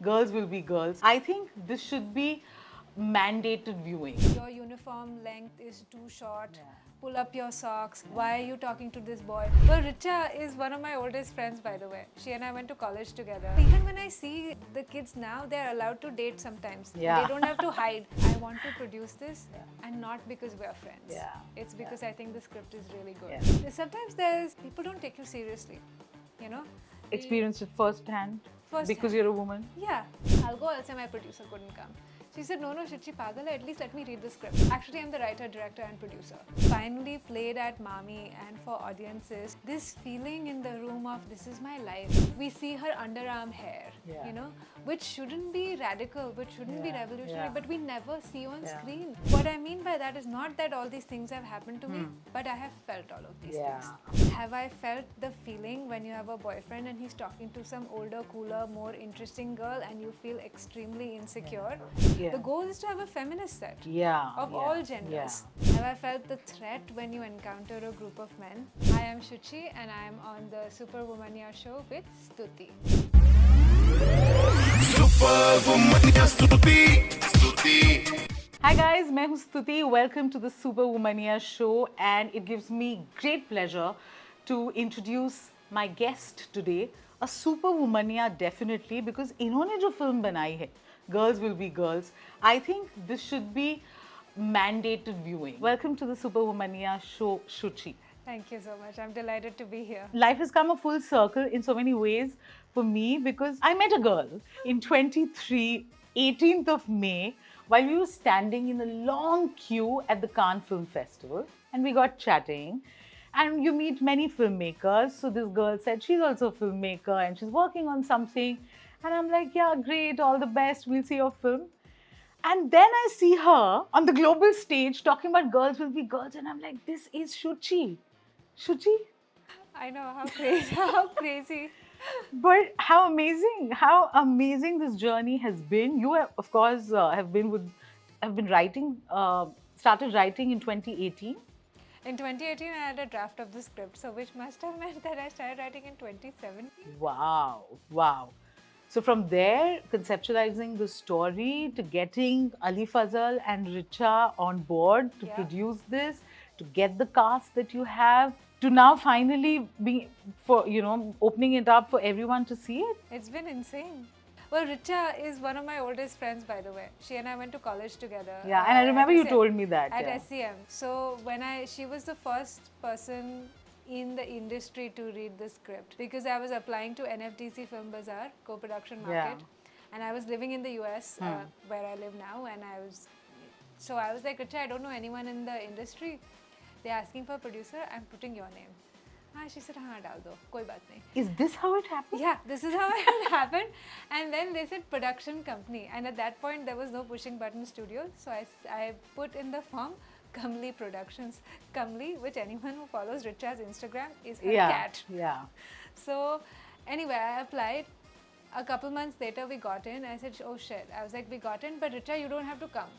girls will be girls. I think this should be mandated viewing. Your uniform length is too short. Pull up your socks. Why are you talking to this boy? Well, Richa is one of my oldest friends, by the way. She and I went to college together. Even when I see the kids now, they're allowed to date sometimes. Yeah. They don't have to hide. I want to produce this, and not because we're friends. Yeah. It's because I think the script is really good. Yeah. Sometimes there's people don't take you seriously, you know. Experienced it firsthand because Firsthand. you're a woman. Yeah, I'll go. I'll say my producer couldn't come. She said, no, Shichi Pagal, at least let me read the script. Actually, I'm the writer, director, and producer. Finally played at Mami and for audiences. This feeling in the room of this is my life. We see her underarm hair, Yeah. you know, which shouldn't be radical, which shouldn't be Yeah, revolutionary, yeah. but we never see on Yeah. screen. What I mean by that is not that all these things have happened to me, but I have felt all of these Yeah. things. Have I felt the feeling when you have a boyfriend and he's talking to some older, cooler, more interesting girl and you feel extremely insecure? Yeah. The goal is to have a feminist set Yeah. of yeah, all genders. Have I felt the threat when you encounter a group of men? I am Shuchi and I am on the Superwomania show with Stuti. Hi guys, मैं हूँ स्तुति. Welcome to the Superwomania show, and it gives me great pleasure to introduce my guest today, a Superwomania definitely, because इन्होंने जो film बनाई है, Girls Will Be Girls, I think this should be mandated viewing. Welcome to the Superwomania show, Shuchi. Thank you so much. I'm delighted to be here. Life has come a full circle in so many ways for me because I met a girl in 23, 18th of May, while we were standing in a long queue at the Cannes Film Festival, and we got chatting. And you meet many filmmakers. So this girl said she's also a filmmaker and she's working on something. And I'm like, yeah, great, all the best. We'll see your film. And then I see her on the global stage talking about Girls Will Be Girls. And I'm like, this is Shuchi. Shuchi? I know how crazy, how crazy. But how amazing this journey has been. You, have, of course, have been writing, started writing in 2018. In 2018, I had a draft of the script, so which must have meant that I started writing in 2017. Wow, wow. So from there, conceptualizing the story to getting Ali Fazal and Richa on board to Yeah. produce this, to get the cast that you have, to now finally be opening it up for everyone to see it. It's been insane. Well, Richa is one of my oldest friends, by the way. She and I went to college together. Yeah, and I remember at you SEM told me that. At yeah. SEM. So she was the first person in the industry to read the script because I was applying to NFDC Film Bazaar, co-production market, and I was living in the US where I live now, and I was like, Richa, I don't know anyone in the industry. They're asking for a producer. I'm putting your name. She said, हाँ डाल दो, कोई बात नहीं. Is this how it happened? Yeah, this is how it happened. And then they said production company. And at that point, there was no pushing button studio. So I put in the form Kamli Productions. Kamli, which anyone who follows Richa's Instagram, is her cat. Yeah. So anyway, I applied. A couple months later, we got in. I said, oh shit. I was like, we got in, but Richa, you don't have to come.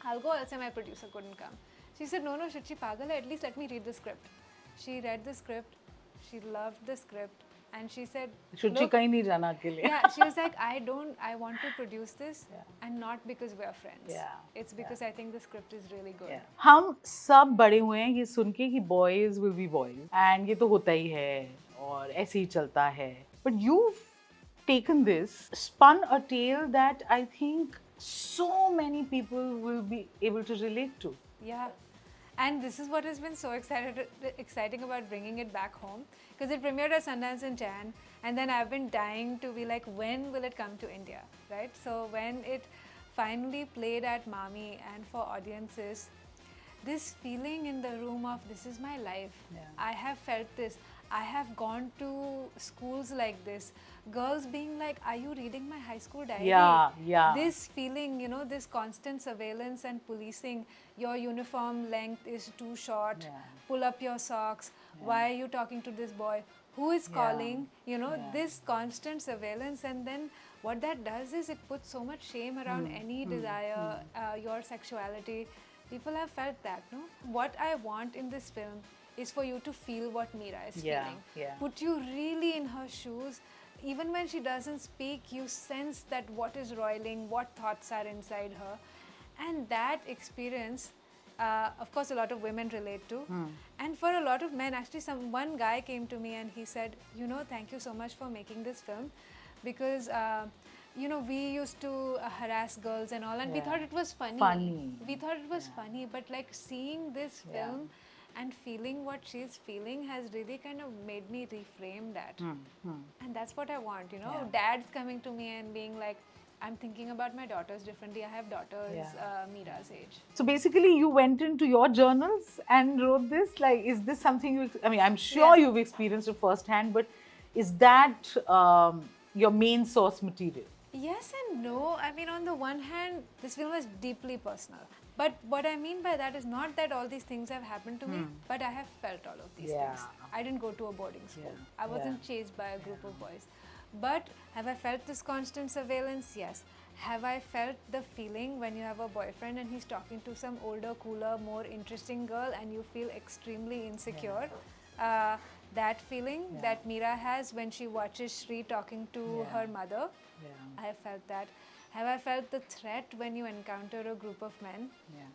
I'll go. I'll say my producer couldn't come. She said, no, Shichi Pagal, at least let me read the script. She read the script. She loved the script. And she said, Shuchi look, kahin nahi jana अकेले. yeah, she was like, I want to produce this and not because we're friends. Yeah. It's because I think the script is really good. Yeah. हम सब बड़े हुए हैं ये सुन के कि boys will be boys and ये तो होता ही है और ऐसे ही चलता है. But you've taken this, spun a tale that I think so many people will be able to relate to. Yeah. And this is what has been so exciting about bringing it back home, because it premiered at Sundance in Jan, and then I've been dying to be like, when will it come to India, right? So when it finally played at Mami and for audiences, this feeling in the room of this is my life. Yeah. I have felt this. I have gone to schools like this. Girls being like, are you reading my high school diary? Yeah. This feeling, this constant surveillance and policing. Your uniform length is too short. Yeah. Pull up your socks. Why are you talking to this boy? Who is calling? This constant surveillance, and then what that does is it puts so much shame around any desire, your sexuality. People have felt that, no? What I want in this film is for you to feel what Meera is feeling. Yeah. Put you really in her shoes. even when she doesn't speak, you sense that what is roiling, what thoughts are inside her. And that experience, of course, a lot of women relate to. And for a lot of men, actually, one guy came to me and he said, you know, thank you so much for making this film, because you know, we used to harass girls and all, and we Yeah. thought it was funny. Funny. We thought it was funny, but like seeing this Yeah. film and feeling what she's feeling has really kind of made me reframe that. And that's what I want, you know. Yeah. Dads coming to me and being like, I'm thinking about my daughters differently. I have daughters Yeah. Meera's age. So basically, you went into your journals and wrote this. Like, is this something you? I mean, I'm sure Yeah. you've experienced it firsthand, but is that your main source material? Yes and no. I mean, on the one hand, this film is deeply personal. But what I mean by that is not that all these things have happened to me, but I have felt all of these Yeah. things. I didn't go to a boarding school. Yeah. I wasn't chased by a group of boys. But have I felt this constant surveillance? Yes. Have I felt the feeling when you have a boyfriend and he's talking to some older, cooler, more interesting girl and you feel extremely insecure? That feeling that Meera has when she watches Shri talking to her mother. Yeah. I have felt that. Have I felt the threat when you encounter a group of men? Yeah.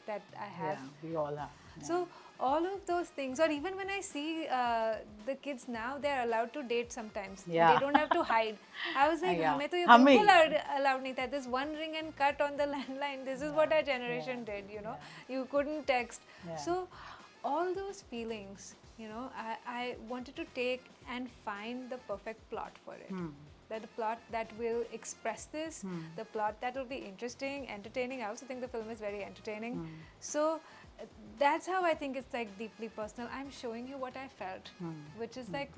That I have. Yeah. We all have. Yeah. So all of those things, or even when I see the kids now, they're allowed to date sometimes. Yeah. They don't have to hide. I was like, Yeah. हमें तो ये हमें- बिल्कुल allowed नहीं था. This one ring and cut on the landline. This is what our generation did. You know, you couldn't text. Yeah. So all those feelings, you know, I wanted to take and find the perfect plot for it. That the plot that will express this, the plot that will be interesting, entertaining. I also think the film is very entertaining. So that's how I think it's like deeply personal. I'm showing you what I felt, which is like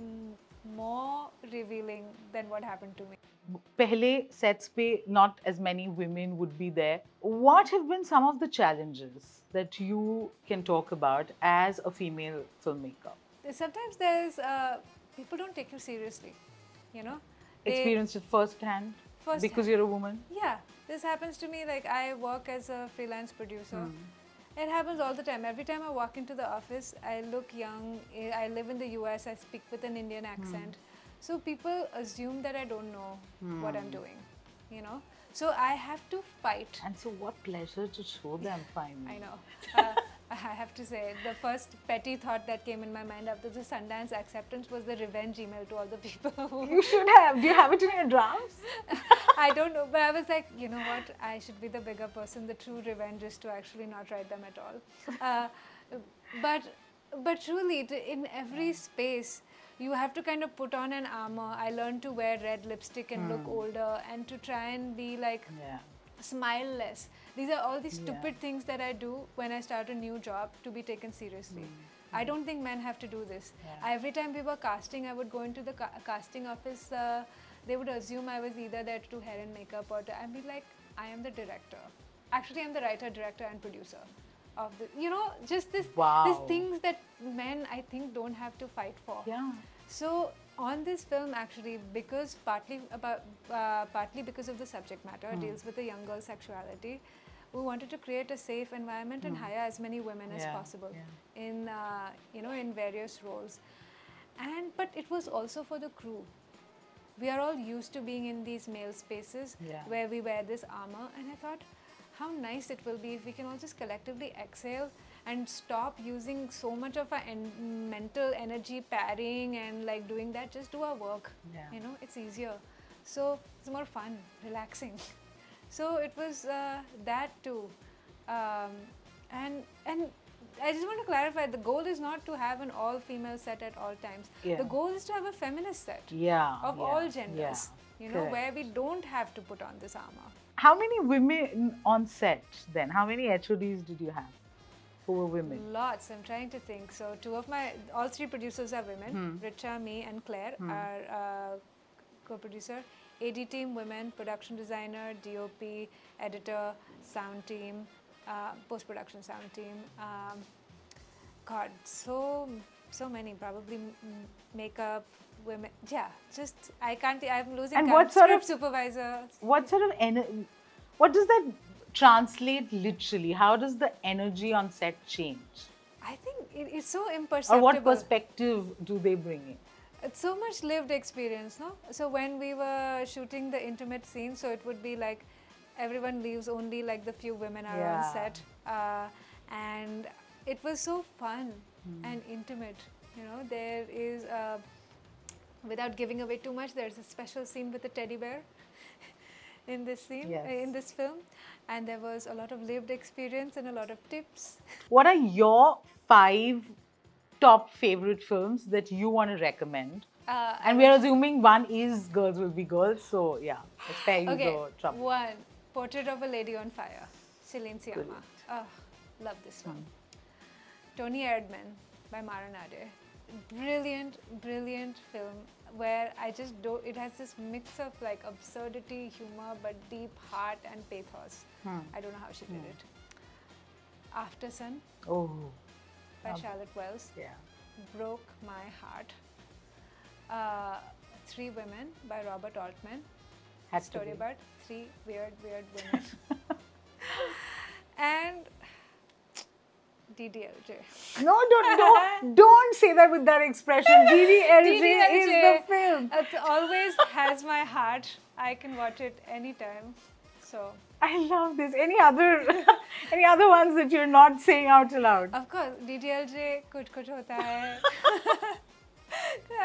more revealing than what happened to me. Pehle sets pe not as many women would be there. What have been some of the challenges that you can talk about as a female filmmaker? Sometimes there's people don't take you seriously, you know. Experienced it firsthand because you're a woman? Yeah, this happens to me. Like, I work as a freelance producer. It happens all the time. Every time I walk into the office, I look young. I live in the US. I speak with an Indian accent. So people assume that I don't know what I'm doing, you know. So I have to fight. And so what pleasure to show them finally. I know. I have to say, the first petty thought that came in my mind after the Sundance acceptance was the revenge email to all the people who... You should have. Do you have it in your drafts? I don't know, but I was like, you know what, I should be the bigger person. The true revenge is to actually not write them at all. But truly, in every space, you have to kind of put on an armor. I learned to wear red lipstick and look older, and to try and be like... Yeah. Smile less. These are all these stupid things that I do when I start a new job to be taken seriously. I don't think men have to do this. Every time we were casting, I would go into the casting office. They would assume I was either there to do hair and makeup or to... I'd be like, I am the director. Actually, I'm the writer, director, and producer of the... You know, just this... These things that men, I think, don't have to fight for. Yeah. So on this film, actually, because partly because of the subject matter, it deals with a young girl's sexuality. We wanted to create a safe environment and hire as many women as possible in you know, in various roles. But it was also for the crew. We are all used to being in these male spaces where we wear this armor, and I thought, how nice it will be if we can all just collectively exhale and stop using so much of our mental energy parrying and like doing that. Just do our work. You know, it's easier. So it's more fun, relaxing. So it was that too. And I just want to clarify, the goal is not to have an all-female set at all times. The goal is to have a feminist set of all genders, you know, where we don't have to put on this armor. How many women on set then? How many HODs did you have who were women? Lots. I'm trying to think. So all three producers are women. Richa, me, and Claire are co-producer. AD team, women, production designer, DOP, editor, sound team, post-production sound team. God, so many. Probably makeup, women. Yeah, just I can't. I'm losing And count. what sort Script of supervisor. What sort of what does that translate literally? How does the energy on set change? I think it's so imperceptible. Or what perspective do they bring in? It's so much lived experience, no? So when we were shooting the intimate scene, so it would be like everyone leaves, only like the few women are on Yeah. set, and it was so fun and intimate. You know, there is without giving away too much, there's a special scene with a teddy bear in this scene, Yes. in this film, and there was a lot of lived experience and a lot of tips. What are your 5 top favorite films that you want to recommend? And we are assuming one is Girls Will Be Girls, so yeah, let's spare you Okay, the trouble. one, Portrait of a Lady on Fire, Celine Sciamma. Oh, love this one. Tony Erdmann by Mara Nade. Brilliant, brilliant film where I just do, it has this mix of like absurdity, humor, but deep heart and pathos. I don't know how she did it. After Sun Oh, by Charlotte Wells. yeah. Broke my heart. Three Women by Robert Altman. Had to Story be. about three weird women. And DDLJ. No, don't say that with that expression. DDLJ is the film. It always has my heart. I can watch it anytime. So, I love this. Any other ones that you're not saying out loud? of course, DDLJ kuch kuch hota hai.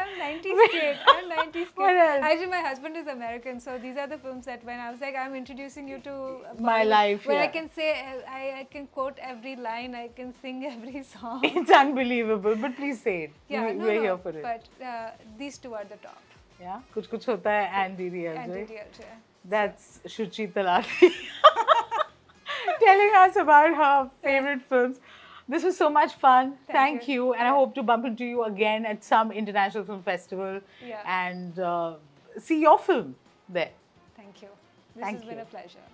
I'm 90s kid. I'm 90s kid. What else? Actually, my husband is American, so these are the films that when I was like, I'm introducing you to My Bollywood, life, where I yeah. can say, I can quote every line, I can sing every song. It's unbelievable, but please say it. Yeah, We're here for it. But these two are the top. Yeah, Kuch Kuch Hota Hai and And DDLJ. DDLJ. That's Shuchi Talati telling us about her favorite films. This was so much fun. Thank you. you. And I hope to bump into you again at some international film festival Yeah. and see your film there. Thank you. This Thank has been you. a pleasure.